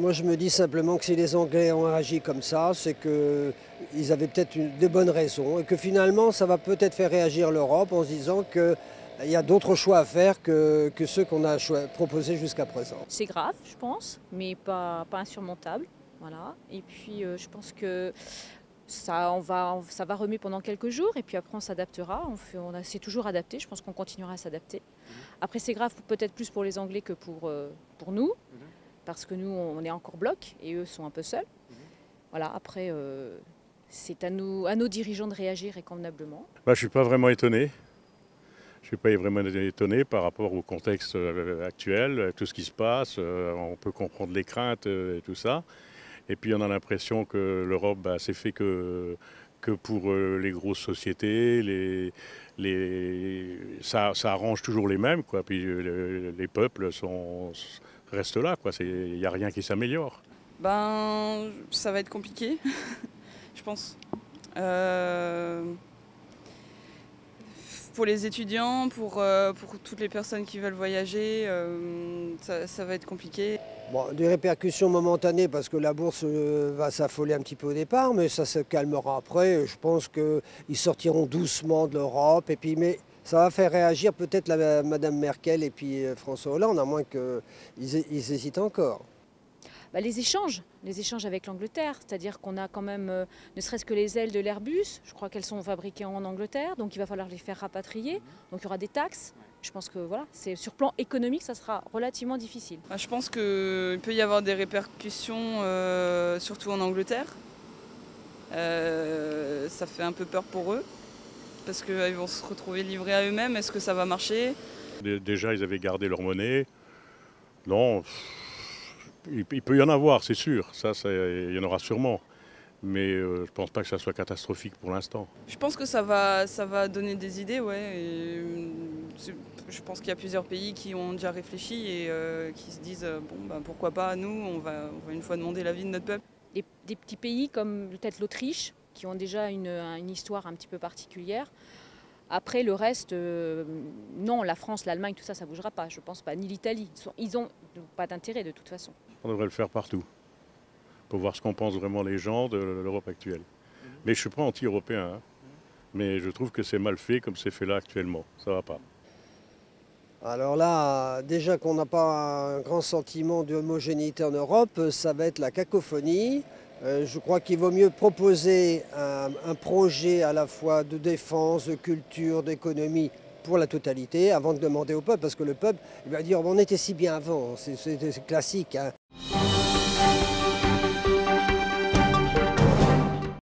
Moi, je me dis simplement que si les Anglais ont agi comme ça, c'est qu'ils avaient peut-être de bonnes raisons et que finalement, ça va peut-être faire réagir l'Europe en se disant qu'il y a d'autres choix à faire que ceux qu'on a proposés jusqu'à présent. C'est grave, je pense, mais pas insurmontable. Voilà. Et puis, je pense que ça va remuer pendant quelques jours et puis après on s'adaptera. On s'est toujours adapté. Je pense qu'on continuera à s'adapter. Après, c'est grave peut-être plus pour les Anglais que pour nous, parce que nous, on est encore bloc et eux sont un peu seuls. Voilà. Après, c'est à nos dirigeants de réagir et convenablement. Je ne suis pas vraiment étonné. Je ne suis pas vraiment étonné par rapport au contexte actuel, tout ce qui se passe. On peut comprendre les craintes et tout ça. Et puis on a l'impression que l'Europe, c'est fait que pour les grosses sociétés. Ça arrange toujours les mêmes, quoi. Puis les peuples restent là, quoi. Il n'y a rien qui s'améliore. Ça va être compliqué, je pense. Pour les étudiants, pour toutes les personnes qui veulent voyager, ça va être compliqué. Bon, des répercussions momentanées parce que la bourse va s'affoler un petit peu au départ, mais ça se calmera après. Je pense qu'ils sortiront doucement de l'Europe. Mais ça va faire réagir peut-être Madame Merkel et puis François Hollande, à moins qu'ils hésitent encore. Les échanges avec l'Angleterre, c'est-à-dire qu'on a quand même, ne serait-ce que les ailes de l'Airbus, je crois qu'elles sont fabriquées en Angleterre, donc il va falloir les faire rapatrier, donc il y aura des taxes. Je pense que voilà, sur plan économique, ça sera relativement difficile. Je pense qu'il peut y avoir des répercussions, surtout en Angleterre. Ça fait un peu peur pour eux, parce qu'ils vont se retrouver livrés à eux-mêmes. Est-ce que ça va marcher? Déjà, ils avaient gardé leur monnaie. Non, il peut y en avoir, c'est sûr. Il y en aura sûrement. Mais je ne pense pas que ça soit catastrophique pour l'instant. Je pense que ça va donner des idées, ouais. Je pense qu'il y a plusieurs pays qui ont déjà réfléchi et qui se disent pourquoi pas nous, on va une fois demander l'avis de notre peuple. Des petits pays comme peut-être l'Autriche, qui ont déjà une histoire un petit peu particulière. Après, le reste, non, la France, l'Allemagne, tout ça, ça ne bougera pas. Je ne pense pas, ni l'Italie. Ils n'ont pas d'intérêt de toute façon. On devrait le faire partout, pour voir ce qu'en pensent vraiment les gens de l'Europe actuelle. Mais je ne suis pas anti-européen, hein. Mais je trouve que c'est mal fait comme c'est fait là actuellement. Ça ne va pas. Alors là, déjà qu'on n'a pas un grand sentiment d'homogénéité en Europe, ça va être la cacophonie. Je crois qu'il vaut mieux proposer un projet à la fois de défense, de culture, d'économie pour la totalité avant de demander au peuple, parce que le peuple il va dire on était si bien avant, c'est classique, hein.